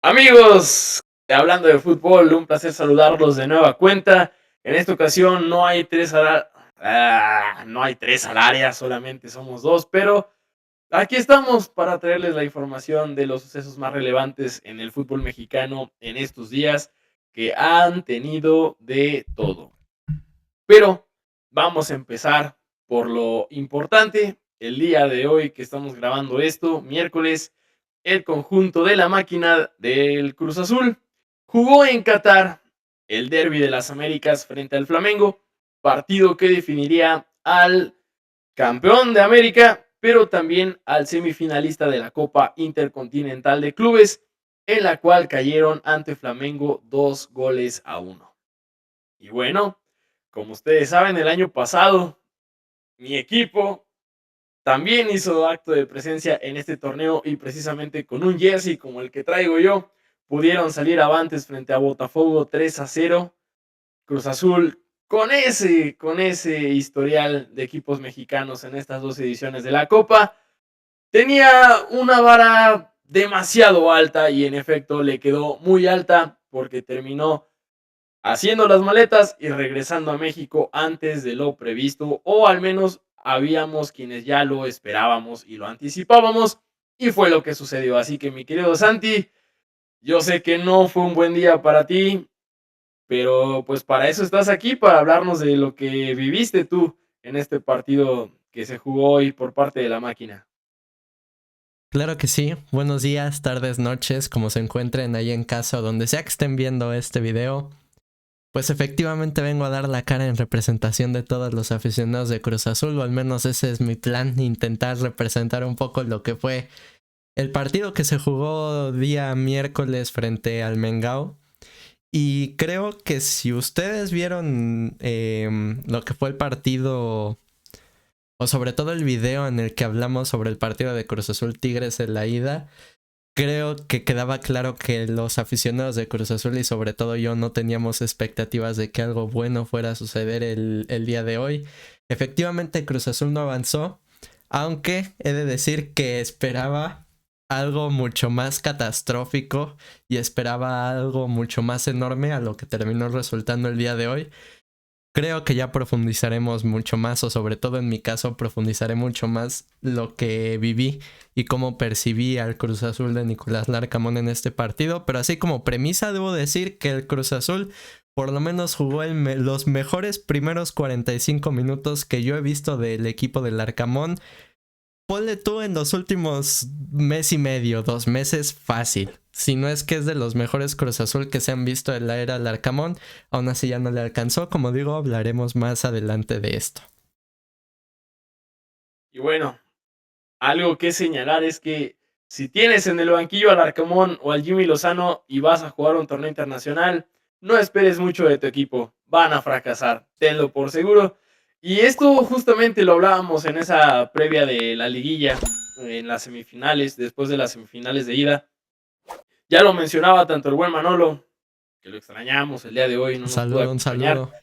Amigos, hablando de fútbol, un placer saludarlos de nueva cuenta. En esta ocasión no hay tres al área, solamente somos dos, pero aquí estamos para traerles la información de los sucesos más relevantes en el fútbol mexicano en estos días, que han tenido de todo. Pero vamos a empezar por lo importante. El día de hoy que estamos grabando esto, miércoles, el conjunto de la máquina del Cruz Azul jugó en Qatar el Derby de las Américas frente al Flamengo, partido que definiría al campeón de América, pero también al semifinalista de la Copa Intercontinental de Clubes, en la cual cayeron ante Flamengo 2-1. Y bueno, como ustedes saben, el año pasado mi equipo también hizo acto de presencia en este torneo y precisamente con un jersey como el que traigo yo, pudieron salir avantes frente a Botafogo 3-0. Cruz Azul con ese historial de equipos mexicanos en estas dos ediciones de la Copa, tenía una vara demasiado alta y en efecto le quedó muy alta porque terminó haciendo las maletas y regresando a México antes de lo previsto, o al menos habíamos quienes ya lo esperábamos y lo anticipábamos, y fue lo que sucedió. Así que mi querido Santi, yo sé que no fue un buen día para ti, pero pues para eso estás aquí, para hablarnos de lo que viviste tú en este partido que se jugó hoy por parte de la máquina. Claro que sí. Buenos días, tardes, noches, como se encuentren ahí en casa o donde sea que estén viendo este video. Pues efectivamente vengo a dar la cara en representación de todos los aficionados de Cruz Azul, o al menos ese es mi plan, intentar representar un poco lo que fue el partido que se jugó día miércoles frente al Mengao. Y creo que si ustedes vieron lo que fue el partido, o sobre todo el video en el que hablamos sobre el partido de Cruz Azul Tigres en la ida, creo que quedaba claro que los aficionados de Cruz Azul y sobre todo yo no teníamos expectativas de que algo bueno fuera a suceder el día de hoy. Efectivamente Cruz Azul no avanzó, aunque he de decir que esperaba algo mucho más catastrófico y esperaba algo mucho más enorme a lo que terminó resultando el día de hoy. Creo que ya profundizaremos mucho más, o sobre todo en mi caso profundizaré mucho más lo que viví y cómo percibí al Cruz Azul de Nicolás Larcamón en este partido. Pero así como premisa debo decir que el Cruz Azul por lo menos jugó los mejores primeros 45 minutos que yo he visto del equipo del Larcamón. Ponle tú en los últimos mes y medio, 2 meses fácil. Si no es que es de los mejores Cruz Azul que se han visto en la era Larcamón, aún así ya no le alcanzó. Como digo, hablaremos más adelante de esto. Y bueno, algo que señalar es que si tienes en el banquillo al Arcamón o al Jimmy Lozano y vas a jugar un torneo internacional, no esperes mucho de tu equipo. Van a fracasar, tenlo por seguro. Y esto justamente lo hablábamos en esa previa de la liguilla, en las semifinales, después de las semifinales de ida. Ya lo mencionaba tanto el buen Manolo, que lo extrañamos el día de hoy, no Un nos pudo saludo, un acompañar. saludo.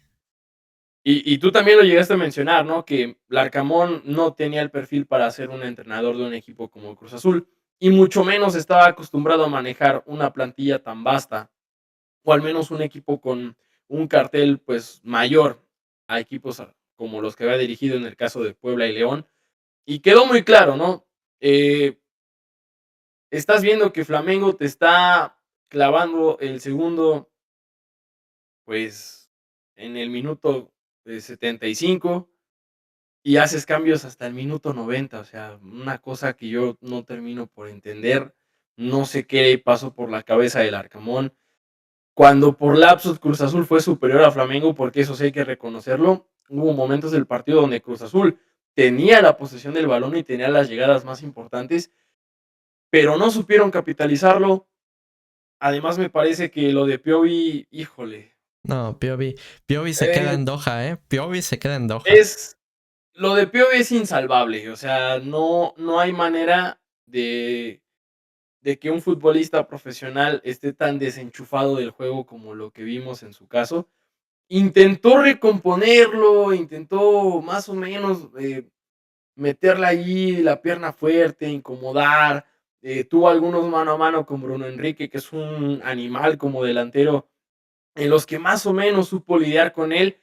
Y tú también lo llegaste a mencionar, ¿no? Que Larcamón no tenía el perfil para ser un entrenador de un equipo como Cruz Azul, y mucho menos estaba acostumbrado a manejar una plantilla tan vasta, o al menos un equipo con un cartel pues mayor a equipos como los que había dirigido en el caso de Puebla y León. Y quedó muy claro, ¿no? Estás viendo que Flamengo te está clavando el segundo, pues en el minuto 75, y haces cambios hasta el minuto 90, o sea, una cosa que yo no termino por entender. No sé qué pasó por la cabeza del Arcamón. Cuando por lapsos Cruz Azul fue superior a Flamengo, porque eso sí hay que reconocerlo, hubo momentos del partido donde Cruz Azul tenía la posesión del balón y tenía las llegadas más importantes, pero no supieron capitalizarlo. Además, me parece que lo de Piovi, híjole, No, Piovi se queda eh, en Doha, ¿eh? Piovi se queda en Doha. es lo de Piovi es insalvable. O sea, no hay manera de que un futbolista profesional esté tan desenchufado del juego como lo que vimos en su caso. Intentó recomponerlo, intentó más o menos meterle allí la pierna fuerte, incomodar, tuvo algunos mano a mano con Bruno Enrique, que es un animal como delantero, en los que más o menos supo lidiar con él,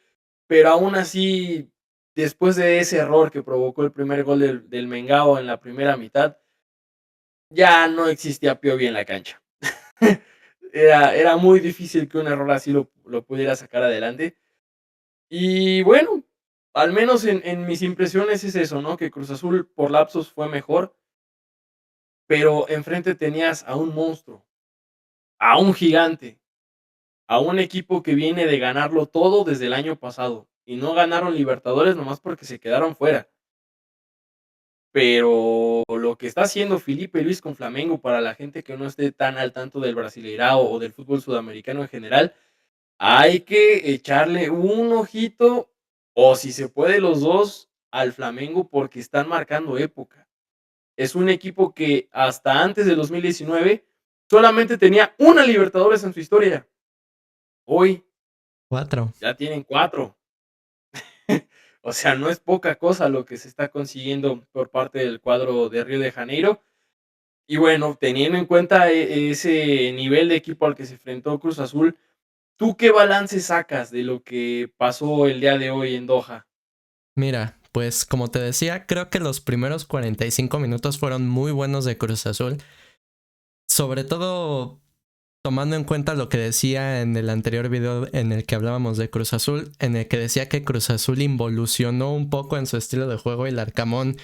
pero aún así, después de ese error que provocó el primer gol del Mengao en la primera mitad, ya no existía Piovi en la cancha. Era muy difícil que un error así lo pudiera sacar adelante. Y bueno, al menos en mis impresiones es eso, ¿no? Que Cruz Azul por lapsos fue mejor, pero enfrente tenías a un monstruo, a un gigante, a un equipo que viene de ganarlo todo desde el año pasado. Y no ganaron Libertadores nomás porque se quedaron fuera. Pero lo que está haciendo Felipe Luis con Flamengo, para la gente que no esté tan al tanto del Brasileirao o del fútbol sudamericano en general, hay que echarle un ojito, o si se puede los dos, al Flamengo, porque están marcando época. Es un equipo que hasta antes del 2019 solamente tenía una Libertadores en su historia. Hoy 4. ya tienen 4. O sea, no es poca cosa lo que se está consiguiendo por parte del cuadro de Río de Janeiro. Y bueno, teniendo en cuenta ese nivel de equipo al que se enfrentó Cruz Azul, ¿tú qué balance sacas de lo que pasó el día de hoy en Doha? Mira, pues como te decía, creo que los primeros 45 minutos fueron muy buenos de Cruz Azul. Sobre todo tomando en cuenta lo que decía en el anterior video en el que hablábamos de Cruz Azul, en el que decía que Cruz Azul involucionó un poco en su estilo de juego y el Arcamón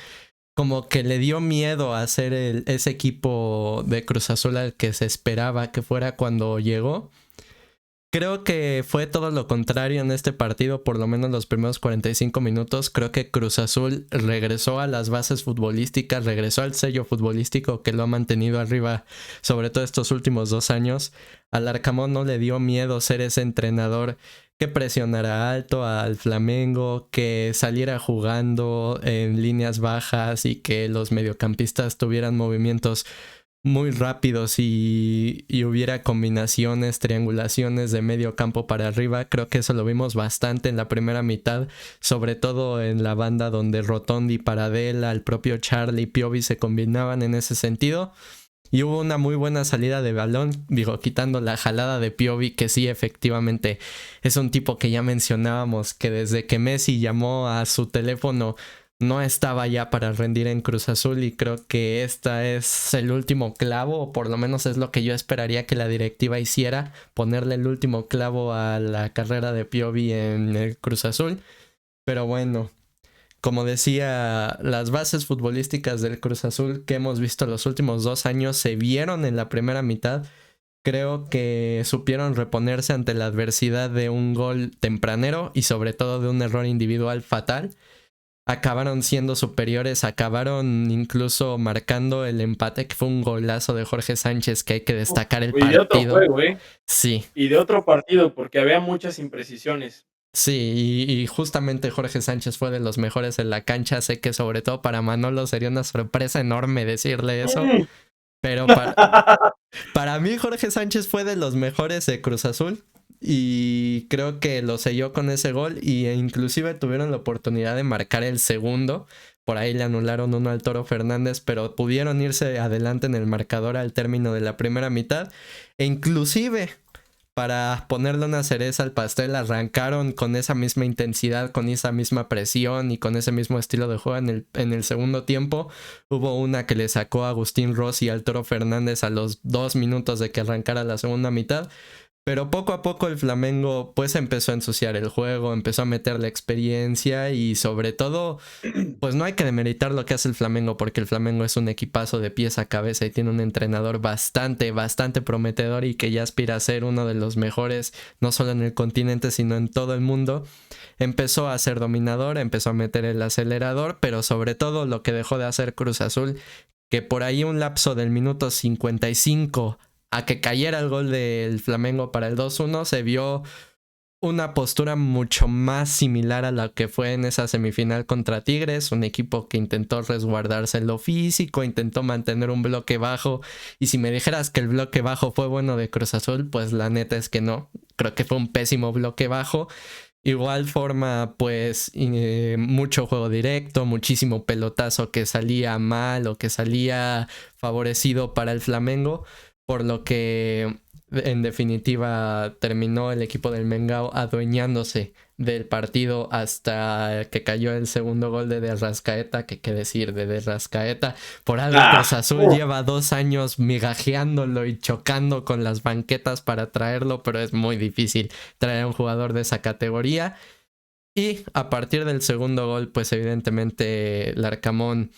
como que le dio miedo a ser ese equipo de Cruz Azul al que se esperaba que fuera cuando llegó. Creo que fue todo lo contrario en este partido, por lo menos los primeros 45 minutos. Creo que Cruz Azul regresó a las bases futbolísticas, regresó al sello futbolístico que lo ha mantenido arriba, sobre todo estos últimos 2 años. Al Arcamón no le dio miedo ser ese entrenador que presionara alto al Flamengo, que saliera jugando en líneas bajas y que los mediocampistas tuvieran movimientos muy rápidos y hubiera combinaciones, triangulaciones de medio campo para arriba. Creo que eso lo vimos bastante en la primera mitad, sobre todo en la banda donde Rotondi, Paradela, el propio Charlie, Piovi se combinaban en ese sentido. Y hubo una muy buena salida de balón, digo, quitando la jalada de Piovi, que sí, efectivamente es un tipo que ya mencionábamos, que desde que Messi llamó a su teléfono no estaba ya para rendir en Cruz Azul, y creo que esta es el último clavo, o por lo menos es lo que yo esperaría que la directiva hiciera, ponerle el último clavo a la carrera de Piovi en el Cruz Azul. Pero bueno, como decía, las bases futbolísticas del Cruz Azul que hemos visto los últimos 2 años se vieron en la primera mitad. Creo que supieron reponerse ante la adversidad de un gol tempranero y sobre todo de un error individual fatal. Acabaron siendo superiores, acabaron incluso marcando el empate, que fue un golazo de Jorge Sánchez, que hay que destacar el Y de otro partido. juego, Sí. Y de otro partido, porque había muchas imprecisiones. Sí, y justamente Jorge Sánchez fue de los mejores en la cancha. Sé que sobre todo para Manolo sería una sorpresa enorme decirle eso, pero para mí Jorge Sánchez fue de los mejores de Cruz Azul. Y creo que lo selló con ese gol, y inclusive tuvieron la oportunidad de marcar el segundo. Por ahí le anularon uno al Toro Fernández, pero pudieron irse adelante en el marcador al término de la primera mitad. E inclusive, para ponerle una cereza al pastel, arrancaron con esa misma intensidad, con esa misma presión y con ese mismo estilo de juego en el segundo tiempo. Hubo una que le sacó a Agustín Rossi al Toro Fernández a los 2 minutos de que arrancara la segunda mitad. Pero poco a poco el Flamengo pues empezó a ensuciar el juego, empezó a meter la experiencia, y sobre todo pues no hay que demeritar lo que hace el Flamengo, porque el Flamengo es un equipazo de pies a cabeza y tiene un entrenador bastante prometedor y que ya aspira a ser uno de los mejores, no solo en el continente sino en todo el mundo. Empezó a ser dominador, empezó a meter el acelerador, pero sobre todo lo que dejó de hacer Cruz Azul, que por ahí un lapso del minuto 55 a que cayera el gol del Flamengo para el 2-1, se vio una postura mucho más similar a la que fue en esa semifinal contra Tigres, un equipo que intentó resguardarse en lo físico, intentó mantener un bloque bajo. Y si me dijeras que el bloque bajo fue bueno de Cruz Azul, pues la neta es que no, creo que fue un pésimo bloque bajo. Igual forma, pues, mucho juego directo, muchísimo pelotazo que salía mal o que salía favorecido para el Flamengo, por lo que en definitiva terminó el equipo del Mengao adueñándose del partido hasta que cayó el segundo gol de Arrascaeta, que qué decir de Arrascaeta. Por algo Cruz Azul lleva 2 años migajeándolo y chocando con las banquetas para traerlo, pero es muy difícil traer a un jugador de esa categoría. Y a partir del segundo gol, pues evidentemente Larcamón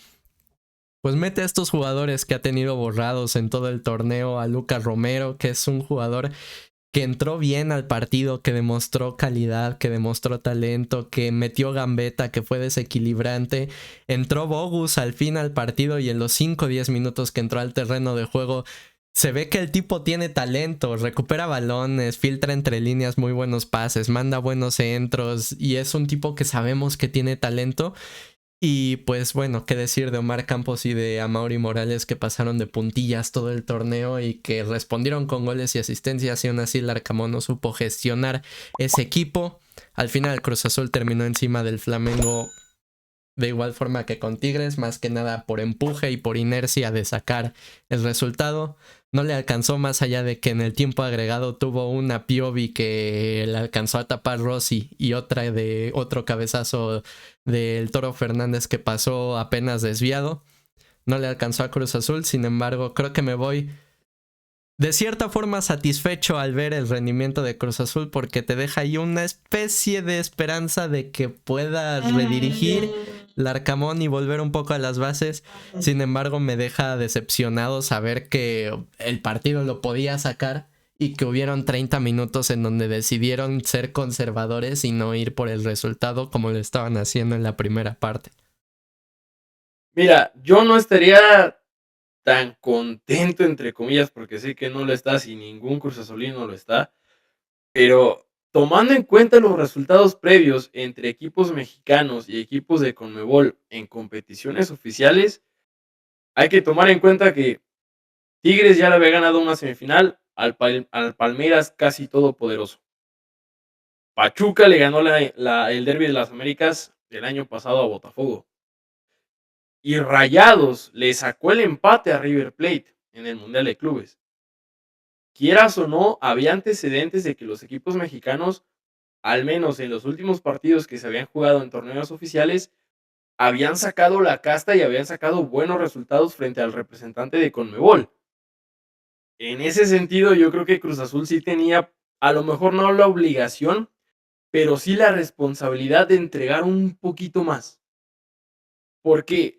pues mete a estos jugadores que ha tenido borrados en todo el torneo, a Lucas Romero, que es un jugador que entró bien al partido, que demostró calidad, que demostró talento, que metió gambeta, que fue desequilibrante. Entró Bogus al fin al partido y en los 5 o 10 minutos que entró al terreno de juego se ve que el tipo tiene talento, recupera balones, filtra entre líneas muy buenos pases, manda buenos centros y es un tipo que sabemos que tiene talento. Y pues bueno, qué decir de Omar Campos y de Amaury Morales, que pasaron de puntillas todo el torneo y que respondieron con goles y asistencias, y aún así el Arcamón no supo gestionar ese equipo. Al final Cruz Azul terminó encima del Flamengo de igual forma que con Tigres, más que nada por empuje y por inercia de sacar el resultado. No le alcanzó, más allá de que en el tiempo agregado tuvo una Piovi que le alcanzó a tapar Rossi y otra de otro cabezazo del Toro Fernández que pasó apenas desviado. No le alcanzó a Cruz Azul, sin embargo creo que me voy de cierta forma satisfecho al ver el rendimiento de Cruz Azul, porque te deja ahí una especie de esperanza de que pueda redirigir Larcamón y volver un poco a las bases. Sin embargo, me deja decepcionado saber que el partido lo podía sacar y que hubieron 30 minutos en donde decidieron ser conservadores y no ir por el resultado como lo estaban haciendo en la primera parte. Mira, yo no estaría tan contento, entre comillas, porque sé que no lo está, y ningún Cruz Azulino lo está, pero tomando en cuenta los resultados previos entre equipos mexicanos y equipos de CONMEBOL en competiciones oficiales, hay que tomar en cuenta que Tigres ya le había ganado una semifinal al Palmeiras casi todopoderoso. Pachuca le ganó el Derby de las Américas del año pasado a Botafogo. Y Rayados le sacó el empate a River Plate en el Mundial de Clubes. Quieras o no, había antecedentes de que los equipos mexicanos, al menos en los últimos partidos que se habían jugado en torneos oficiales, habían sacado la casta y habían sacado buenos resultados frente al representante de CONMEBOL. En ese sentido, yo creo que Cruz Azul sí tenía, a lo mejor no la obligación, pero sí la responsabilidad de entregar un poquito más. ¿Por qué?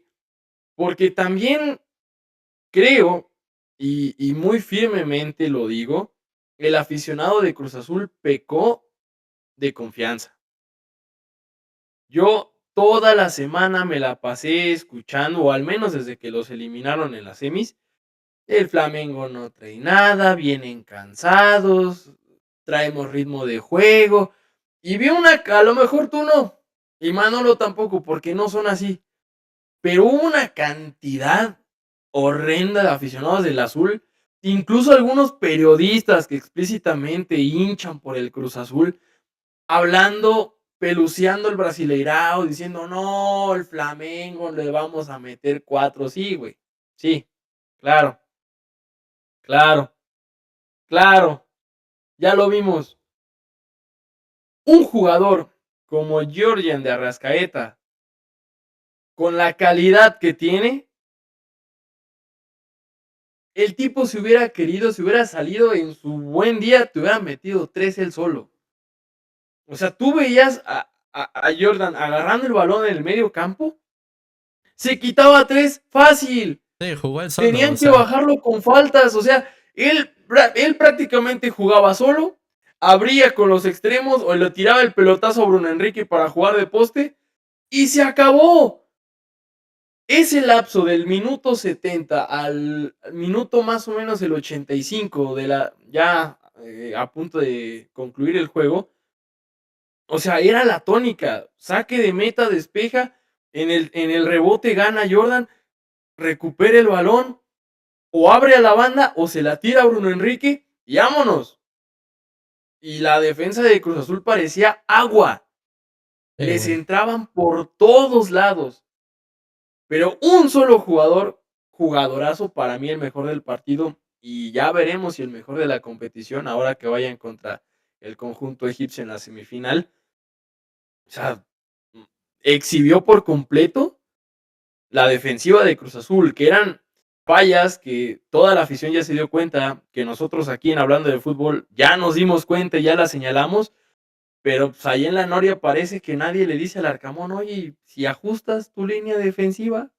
Porque también creo, y muy firmemente lo digo, el aficionado de Cruz Azul pecó de confianza. Yo toda la semana me la pasé escuchando, o al menos desde que los eliminaron en las semis, el Flamengo no trae nada, vienen cansados, traemos ritmo de juego, y vi a lo mejor tú no, y Manolo tampoco, porque no son así, pero hubo una cantidad horrenda de aficionados del Azul, incluso algunos periodistas que explícitamente hinchan por el Cruz Azul, hablando, peluceando el Brasileirao, diciendo, no, el Flamengo le vamos a meter 4. Sí, güey, sí, claro, claro, claro, ya lo vimos. Un jugador como Georgian de Arrascaeta, con la calidad que tiene, el tipo si hubiera querido, si hubiera salido en su buen día, te hubiera metido 3 él solo. O sea, tú veías a Jordan agarrando el balón en el medio campo, se quitaba 3 fácil. Sí, jugó él solo, Tenían que bajarlo con faltas, o sea, él prácticamente jugaba solo, abría con los extremos o le tiraba el pelotazo a Bruno Enrique para jugar de poste y se acabó. Ese lapso del minuto 70 al minuto más o menos el 85 de ya a punto de concluir el juego, o sea, era la tónica, saque de meta, despeja, en el rebote gana Jordan, recupera el balón, o abre a la banda o se la tira a Bruno Enrique y vámonos. y la defensa de Cruz Azul parecía agua. Les Bueno. entraban por todos lados. Pero un solo jugador, jugadorazo, para mí el mejor del partido, y ya veremos si el mejor de la competición, ahora que vayan contra el conjunto egipcio en la semifinal. O sea, exhibió por completo la defensiva de Cruz Azul, que eran fallas que toda la afición ya se dio cuenta, que nosotros aquí en Hablando de Fútbol ya nos dimos cuenta y ya la señalamos, pero pues ahí en la Noria parece que nadie le dice al Arcamón, oye, si ajustas tu línea defensiva,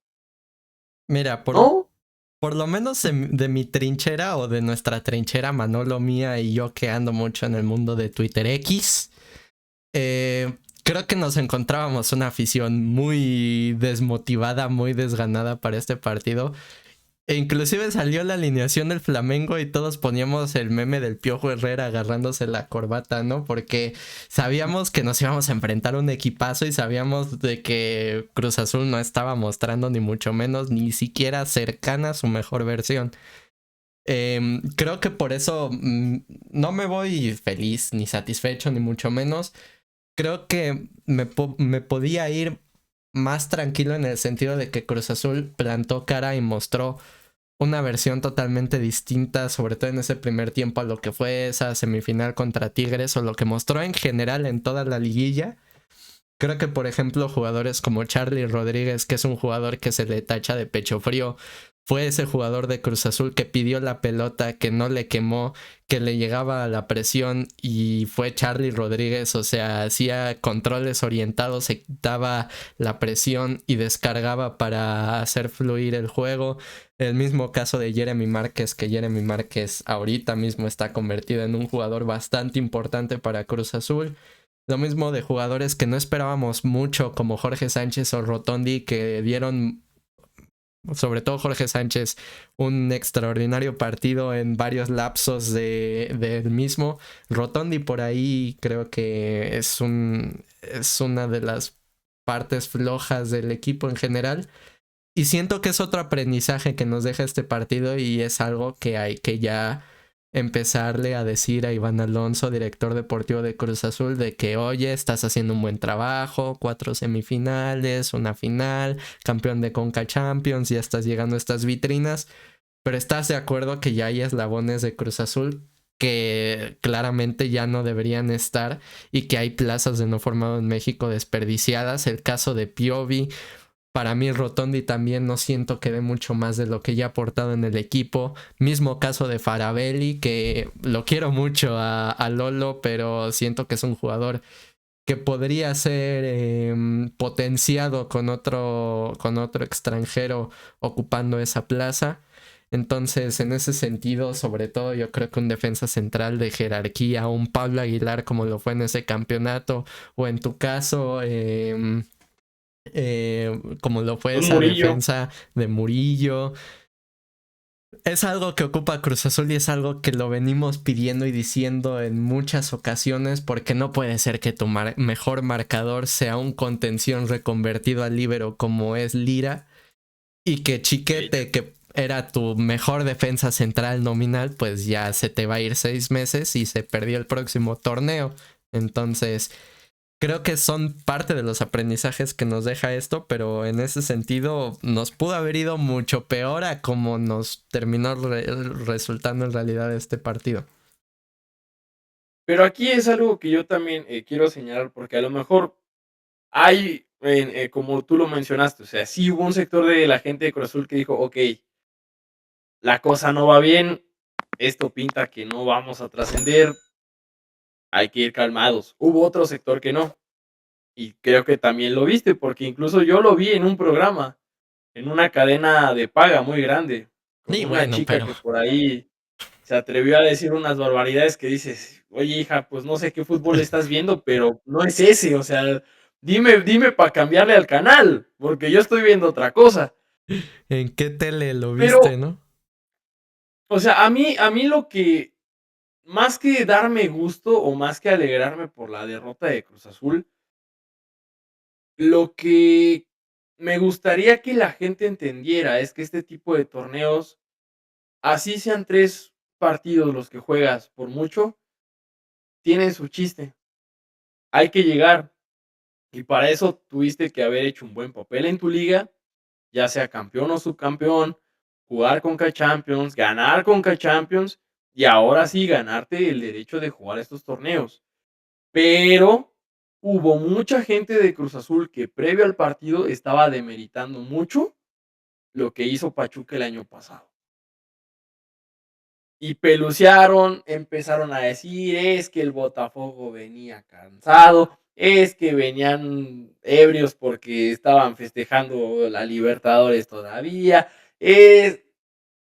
Mira, ¿no? por lo menos de mi trinchera o de nuestra trinchera, Manolo, mía y yo que ando mucho en el mundo de Twitter X, creo que nos encontrábamos una afición muy desmotivada, muy desganada para este partido. E inclusive salió la alineación del Flamengo y todos poníamos el meme del Piojo Herrera agarrándose la corbata, ¿no? Porque sabíamos que nos íbamos a enfrentar a un equipazo y sabíamos de que Cruz Azul no estaba mostrando ni mucho menos, ni siquiera cercana a su mejor versión. Creo que por eso no me voy feliz ni satisfecho ni mucho menos. Creo que me podía ir más tranquilo en el sentido de que Cruz Azul plantó cara y mostró una versión totalmente distinta, sobre todo en ese primer tiempo, a lo que fue esa semifinal contra Tigres o lo que mostró en general en toda la liguilla. Creo que, por ejemplo, jugadores como Charlie Rodríguez, que es un jugador que se le tacha de pecho frío, fue ese jugador de Cruz Azul que pidió la pelota, que no le quemó, que le llegaba a la presión, y fue Charlie Rodríguez. O sea, hacía controles orientados, se quitaba la presión y descargaba para hacer fluir el juego. El mismo caso de Jeremy Márquez, que Jeremy Márquez ahorita mismo está convertido en un jugador bastante importante para Cruz Azul. Lo mismo de jugadores que no esperábamos mucho, como Jorge Sánchez o Rotondi, que dieron, sobre todo Jorge Sánchez, un extraordinario partido en varios lapsos del mismo. Rotondi por ahí creo que es una de las partes flojas del equipo en general. Y siento que es otro aprendizaje que nos deja este partido y es algo que hay que ya empezarle a decir a Iván Alonso, director deportivo de Cruz Azul, de que, oye, estás haciendo un buen trabajo, 4 semifinales, una final, campeón de Conca Champions, ya estás llegando a estas vitrinas, pero estás de acuerdo que ya hay eslabones de Cruz Azul que claramente ya no deberían estar y que hay plazas de no formado en México desperdiciadas. El caso de Piovi, para mí Rotondi también no siento que dé mucho más de lo que ya ha aportado en el equipo. Mismo caso de Farabelli, que lo quiero mucho a Lolo, pero siento que es un jugador que podría ser potenciado con otro extranjero ocupando esa plaza. Entonces, en ese sentido, sobre todo, yo creo que un defensa central de jerarquía, un Pablo Aguilar como lo fue en ese campeonato, o en tu caso, como lo fue Un esa Murillo. defensa de Murillo. Es algo que ocupa Cruz Azul y es algo que lo venimos pidiendo y diciendo en muchas ocasiones, porque no puede ser que tu mejor marcador sea un contención reconvertido al líbero como es Lira, y que Chiquete, que era tu mejor defensa central nominal, pues ya se te va a ir 6 meses y se perdió el próximo torneo. Entonces, creo que son parte de los aprendizajes que nos deja esto, pero en ese sentido nos pudo haber ido mucho peor a como nos terminó resultando en realidad este partido. Pero aquí es algo que yo también quiero señalar, porque a lo mejor hay, como tú lo mencionaste, o sea, sí hubo un sector de la gente de Cruz Azul que dijo, ok, la cosa no va bien, esto pinta que no vamos a trascender, hay que ir calmados. Hubo otro sector que no, y creo que también lo viste, porque incluso yo lo vi en un programa, en una cadena de paga muy grande, con Y una bueno, chica pero que por ahí se atrevió a decir unas barbaridades que dices, oye hija, pues no sé qué fútbol estás viendo, pero no es ese, o sea, dime para cambiarle al canal, porque yo estoy viendo otra cosa. ¿en qué tele lo viste, Pero, no? o sea, a mí lo que, más que darme gusto o más que alegrarme por la derrota de Cruz Azul, lo que me gustaría que la gente entendiera es que este tipo de torneos, así sean 3 partidos los que juegas por mucho, tienen su chiste. Hay que llegar. Y para eso tuviste que haber hecho un buen papel en tu liga, ya sea campeón o subcampeón, jugar Conca Champions, ganar Conca Champions y ahora sí ganarte el derecho de jugar estos torneos. Pero hubo mucha gente de Cruz Azul que previo al partido estaba demeritando mucho lo que hizo Pachuca el año pasado. Y pelucearon, empezaron a decir, es que el Botafogo venía cansado, es que venían ebrios porque estaban festejando la Libertadores todavía, es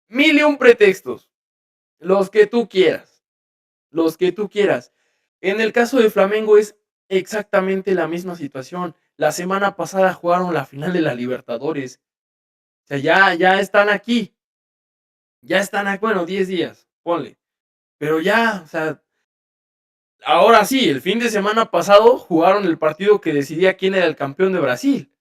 mil y un pretextos, los que tú quieras, los que tú quieras. En el caso de Flamengo es exactamente la misma situación. La semana pasada jugaron la final de la Libertadores. O sea, ya están aquí. Ya están aquí, bueno, 10 días, ponle. Pero ya, o sea, ahora sí, el fin de semana pasado jugaron el partido que decidía quién era el campeón de Brasil.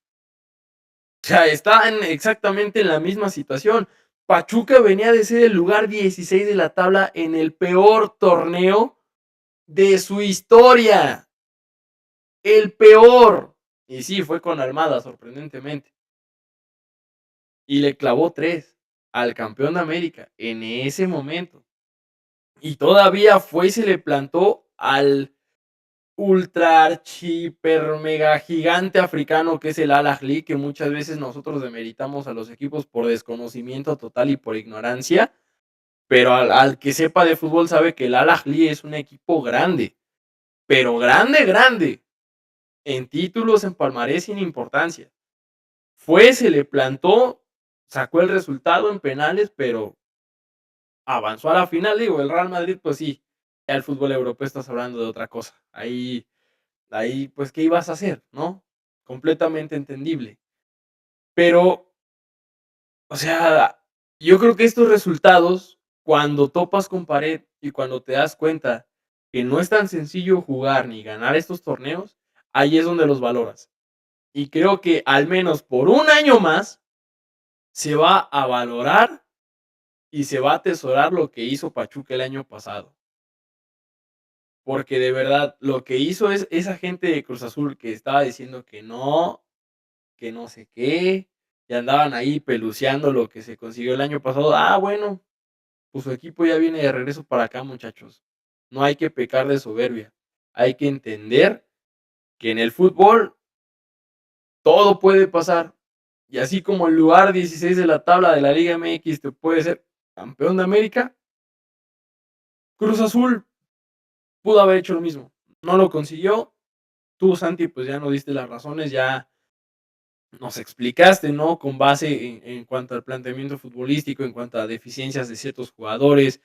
O sea, están exactamente en la misma situación. Pachuca venía de ser el lugar 16 de la tabla en el peor torneo de su historia. El peor. Y sí, fue con Almada, sorprendentemente. Y le clavó 3 al campeón de América en ese momento. Y todavía fue y se le plantó al ultra archi hiper mega gigante africano que es el Al Ahly, que muchas veces nosotros demeritamos a los equipos por desconocimiento total y por ignorancia, pero al que sepa de fútbol sabe que el Al Ahly es un equipo grande, pero grande, grande, en títulos, en palmarés, sin importancia. Fue, se le plantó, sacó el resultado en penales, pero avanzó a la final. Digo, el Real Madrid, pues sí, ya el fútbol europeo estás hablando de otra cosa. Ahí, pues, ¿qué ibas a hacer, no? Completamente entendible. Pero, o sea, yo creo que estos resultados, cuando topas con pared y cuando te das cuenta que no es tan sencillo jugar ni ganar estos torneos, ahí es donde los valoras. Y creo que al menos por un año más se va a valorar y se va a atesorar lo que hizo Pachuca el año pasado. Porque de verdad, lo que hizo es esa gente de Cruz Azul que estaba diciendo que no sé qué, y andaban ahí peluceando lo que se consiguió el año pasado. Bueno, pues su equipo ya viene de regreso para acá, muchachos. No hay que pecar de soberbia. Hay que entender que en el fútbol todo puede pasar. Y así como el lugar 16 de la tabla de la Liga MX te puede ser campeón de América, Cruz Azul pudo haber hecho lo mismo. No lo consiguió. Tú, Santi, pues ya no diste las razones, ya nos explicaste, ¿no? Con base en cuanto al planteamiento futbolístico, en cuanto a deficiencias de ciertos jugadores,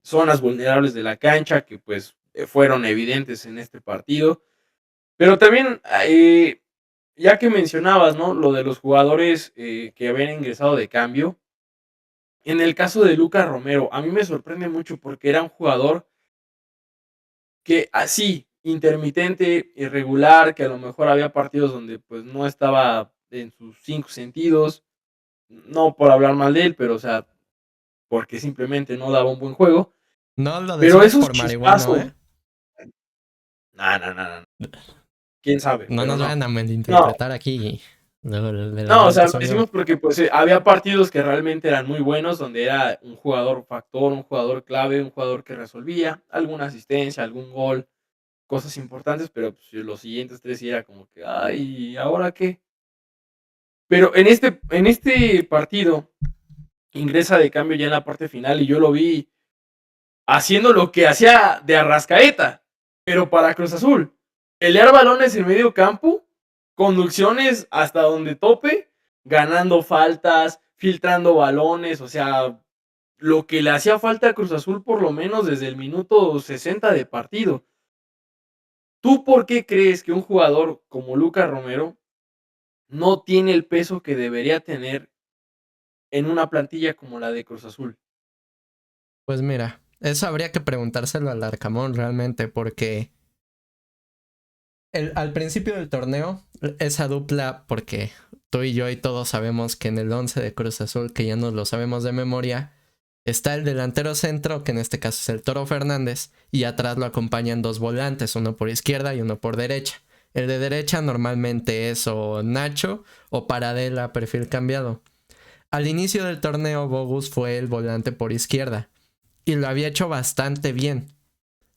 zonas vulnerables de la cancha que pues fueron evidentes en este partido. Pero también, ya que mencionabas, ¿no? Lo de los jugadores que habían ingresado de cambio. En el caso de Lucas Romero, a mí me sorprende mucho porque era un jugador que así, intermitente, irregular, que a lo mejor había partidos donde pues no estaba en sus 5 sentidos, no por hablar mal de él, pero o sea, porque simplemente no daba un buen juego. No lo Pero decimos esos por marihuano, chispazos, ¿eh? no, quién sabe, No pero nos no. van a No, malinterpretar aquí. De la no, o edad sea, que lo soy yo. decimos porque pues había partidos que realmente eran muy buenos, donde era un jugador factor, un jugador clave, un jugador que resolvía alguna asistencia, algún gol, cosas importantes, pero pues, los siguientes 3 sí era como que, ay, ¿ahora qué? Pero en este partido ingresa de cambio ya en la parte final y yo lo vi haciendo lo que hacía de Arrascaeta, pero para Cruz Azul. Pelear balones en medio campo, conducciones hasta donde tope, ganando faltas, filtrando balones, o sea, lo que le hacía falta a Cruz Azul por lo menos desde el minuto 60 de partido. ¿Tú por qué crees que un jugador como Lucas Romero no tiene el peso que debería tener en una plantilla como la de Cruz Azul? Pues mira, eso habría que preguntárselo al Arcamón realmente, porque al principio del torneo, esa dupla, porque tú y yo y todos sabemos que en el 11 de Cruz Azul, que ya nos lo sabemos de memoria, Está el delantero centro, que en este caso es el Toro Fernández, y atrás lo acompañan dos volantes, uno por izquierda y uno por derecha. El de derecha normalmente es o Nacho o Paradela, perfil cambiado. Al inicio del torneo, Bogus fue el volante por izquierda y lo había hecho bastante bien.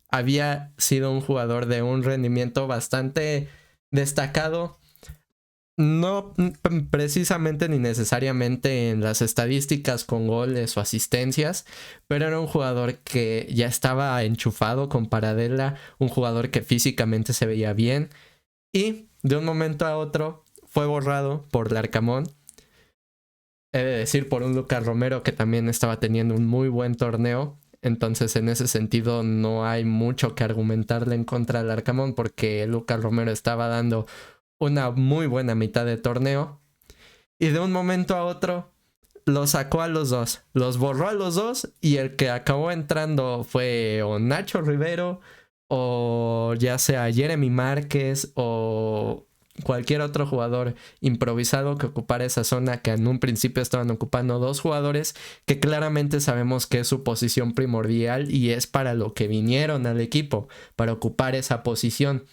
Había sido un jugador de un rendimiento bastante destacado, no precisamente ni necesariamente en las estadísticas con goles o asistencias, pero era un jugador que ya estaba enchufado con Paradela, un jugador que físicamente se veía bien y de un momento a otro fue borrado por Larcamón. He de decir por un Lucas Romero que también estaba teniendo un muy buen torneo. Entonces en ese sentido no hay mucho que argumentarle en contra del Arcamón porque Lucas Romero estaba dando una muy buena mitad de torneo. Y de un momento a otro los sacó a los dos. Los borró a los dos y el que acabó entrando fue o Nacho Rivero o ya sea Jeremy Márquez o cualquier otro jugador improvisado que ocupara esa zona que en un principio estaban ocupando dos jugadores que claramente sabemos que es su posición primordial y es para lo que vinieron al equipo, para ocupar esa posición.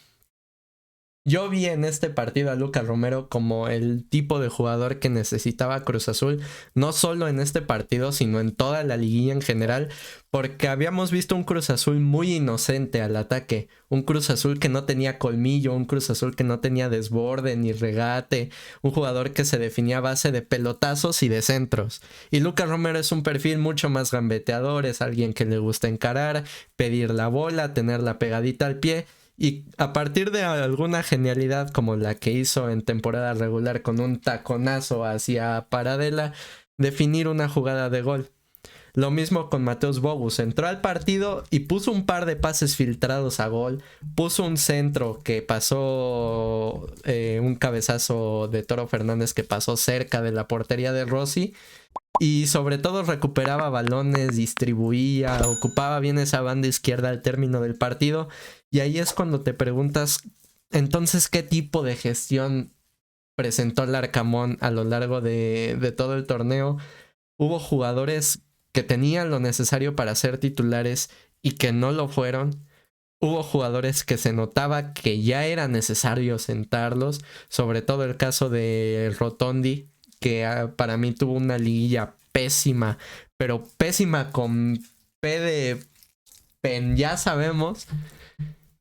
Yo vi en este partido a Lucas Romero como el tipo de jugador que necesitaba Cruz Azul, no solo en este partido, sino en toda la liguilla en general, porque habíamos visto un Cruz Azul muy inocente al ataque, un Cruz Azul que no tenía colmillo, un Cruz Azul que no tenía desborde ni regate, un jugador que se definía a base de pelotazos y de centros. Y Lucas Romero es un perfil mucho más gambeteador, es alguien que le gusta encarar, pedir la bola, tenerla pegadita al pie. Y a partir de alguna genialidad como la que hizo en temporada regular con un taconazo hacia Paradela, definir una jugada de gol. Lo mismo con Mateus Bogus, entró al partido y puso un par de pases filtrados a gol, puso un centro que pasó, un cabezazo de Toro Fernández que pasó cerca de la portería de Rossi. Y sobre todo recuperaba balones, distribuía, ocupaba bien esa banda izquierda al término del partido. Y ahí es cuando te preguntas, entonces, ¿qué tipo de gestión presentó el Arcamón a lo largo de todo el torneo? Hubo jugadores que tenían lo necesario para ser titulares y que no lo fueron. Hubo jugadores que se notaba que ya era necesario sentarlos, sobre todo el caso de Rotondi, que para mí tuvo una liguilla pésima, pero pésima con P de pen, ya sabemos.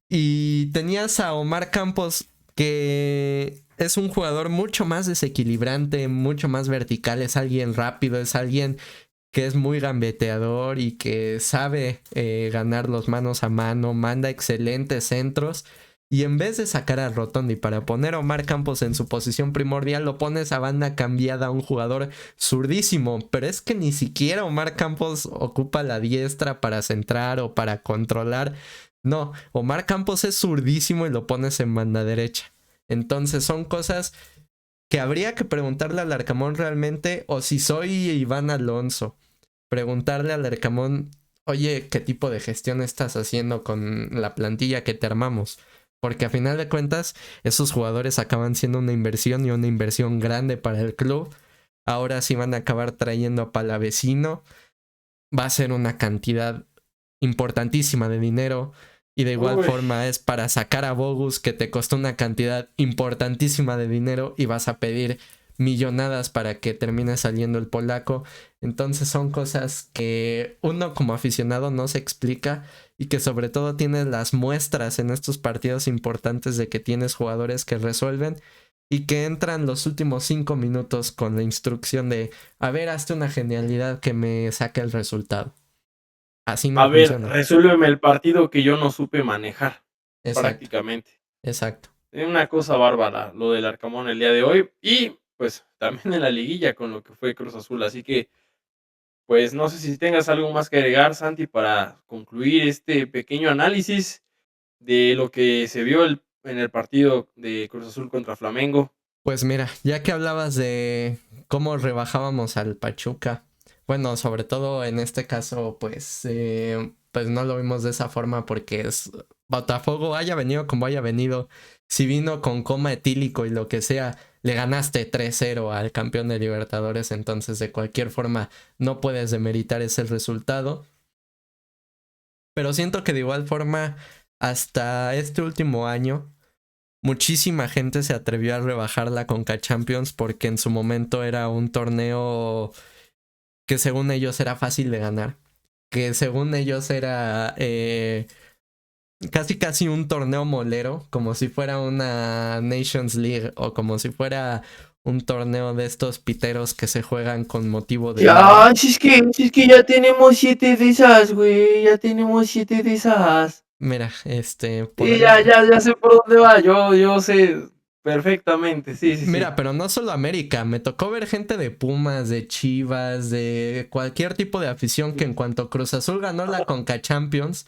Y tenías a Omar Campos, que es un jugador mucho más desequilibrante, mucho más vertical, es alguien rápido, es alguien que es muy gambeteador y que sabe ganar los manos a mano, manda excelentes centros. Y en vez de sacar a Rotondi para poner a Omar Campos en su posición primordial, lo pones a banda cambiada a un jugador zurdísimo. Pero es que ni siquiera Omar Campos ocupa la diestra para centrar o para controlar. No, Omar Campos es zurdísimo y lo pones en banda derecha. Entonces son cosas que habría que preguntarle al Arcamón realmente, o si soy Iván Alonso, preguntarle al Arcamón, oye, ¿qué tipo de gestión estás haciendo con la plantilla que te armamos? Porque a final de cuentas, esos jugadores acaban siendo una inversión y una inversión grande para el club. Ahora sí van a acabar trayendo a Palavecino. Va a ser una cantidad importantísima de dinero. Y de igual forma es para sacar a Bogus, que te costó una cantidad importantísima de dinero y vas a pedir millonadas para que termine saliendo el polaco. Entonces son cosas que uno como aficionado no se explica y que sobre todo tienes las muestras en estos partidos importantes de que tienes jugadores que resuelven y que entran los últimos 5 minutos con la instrucción de, a ver, hazte una genialidad que me saque el resultado. Así no funciona. A ver, resuélveme el partido que yo no supe manejar. Exacto. Prácticamente. Exacto. Es una cosa bárbara lo del Arcamón el día de hoy. Y pues también en la liguilla con lo que fue Cruz Azul. Así que, pues no sé si tengas algo más que agregar, Santi, para concluir este pequeño análisis de lo que se vio en el partido de Cruz Azul contra Flamengo. Pues mira, ya que hablabas de cómo rebajábamos al Pachuca, bueno, sobre todo en este caso, pues no lo vimos de esa forma porque es Botafogo, haya venido como haya venido, si vino con coma etílico y lo que sea, le ganaste 3-0 al campeón de Libertadores, entonces de cualquier forma no puedes demeritar ese resultado. Pero siento que de igual forma, hasta este último año, muchísima gente se atrevió a rebajar la Conca Champions porque en su momento era un torneo que según ellos era fácil de ganar, que según ellos era casi un torneo molero, como si fuera una Nations League o como si fuera un torneo de estos piteros que se juegan con motivo de... Ya, si es que ya tenemos 7 de esas, güey, ya tenemos 7 de esas. Mira, Sí, ya sé por dónde va, yo sé perfectamente, sí. Mira, pero no solo América, me tocó ver gente de Pumas, de Chivas, de cualquier tipo de afición que en cuanto Cruz Azul ganó la Conca Champions,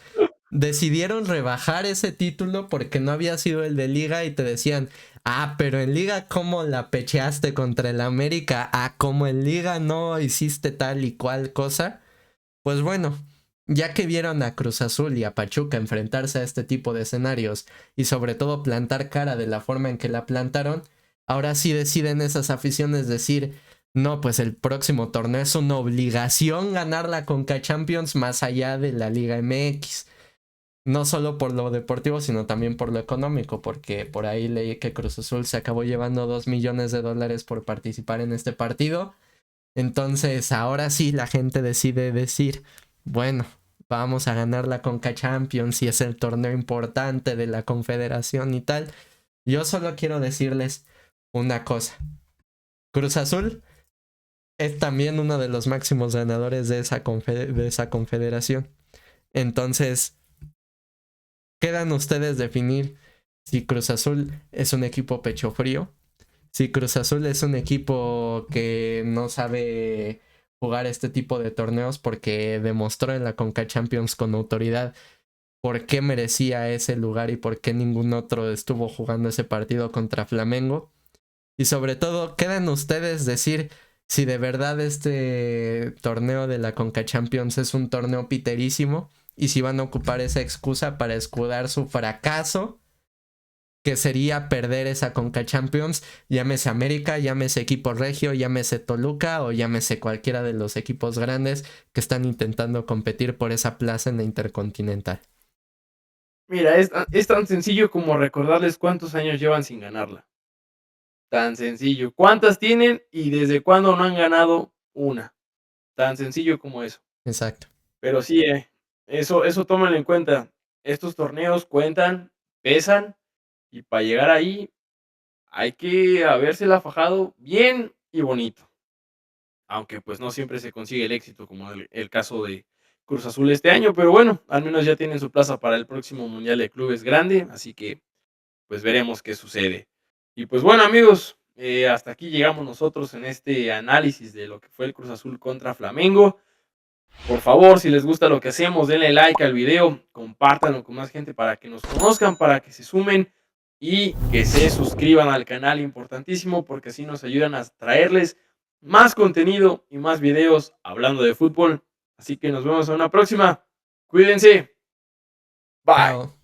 decidieron rebajar ese título porque no había sido el de Liga y te decían, pero en Liga ¿cómo la pecheaste contra el América? Como en Liga no hiciste tal y cual cosa. Pues bueno, ya que vieron a Cruz Azul y a Pachuca enfrentarse a este tipo de escenarios y sobre todo plantar cara de la forma en que la plantaron, ahora sí deciden esas aficiones decir, no, pues el próximo torneo es una obligación ganar la Conca Champions más allá de la Liga MX. No solo por lo deportivo, sino también por lo económico, porque por ahí leí que Cruz Azul se acabó llevando $2 millones por participar en este partido. Entonces, ahora sí la gente decide decir, bueno, vamos a ganar la Conca Champions y es el torneo importante de la Confederación y tal. Yo solo quiero decirles una cosa. Cruz Azul es también uno de los máximos ganadores de esa confederación. Entonces, quedan ustedes definir si Cruz Azul es un equipo pecho frío, si Cruz Azul es un equipo que no sabe jugar este tipo de torneos porque demostró en la Conca Champions con autoridad por qué merecía ese lugar y por qué ningún otro estuvo jugando ese partido contra Flamengo. Y sobre todo, quedan ustedes decir si de verdad este torneo de la Conca Champions es un torneo piterísimo y si van a ocupar esa excusa para escudar su fracaso, que sería perder esa Conca Champions, llámese América, llámese equipo regio, llámese Toluca o llámese cualquiera de los equipos grandes que están intentando competir por esa plaza en la Intercontinental. Mira, es tan sencillo como recordarles cuántos años llevan sin ganarla. Tan sencillo. ¿Cuántas tienen y desde cuándo no han ganado una? Tan sencillo como eso. Exacto. Pero sí, eso tómenlo en cuenta. Estos torneos cuentan, pesan, y para llegar ahí hay que habérsela fajado bien y bonito. Aunque pues no siempre se consigue el éxito, como el caso de Cruz Azul este año, pero bueno, al menos ya tienen su plaza para el próximo Mundial de Clubes grande, así que pues veremos qué sucede. Y pues bueno, amigos, hasta aquí llegamos nosotros en este análisis de lo que fue el Cruz Azul contra Flamengo. Por favor, si les gusta lo que hacemos, denle like al video, compártanlo con más gente para que nos conozcan, para que se sumen y que se suscriban al canal, importantísimo, porque así nos ayudan a traerles más contenido y más videos hablando de fútbol. Así que nos vemos en una próxima. Cuídense. Bye. Chao.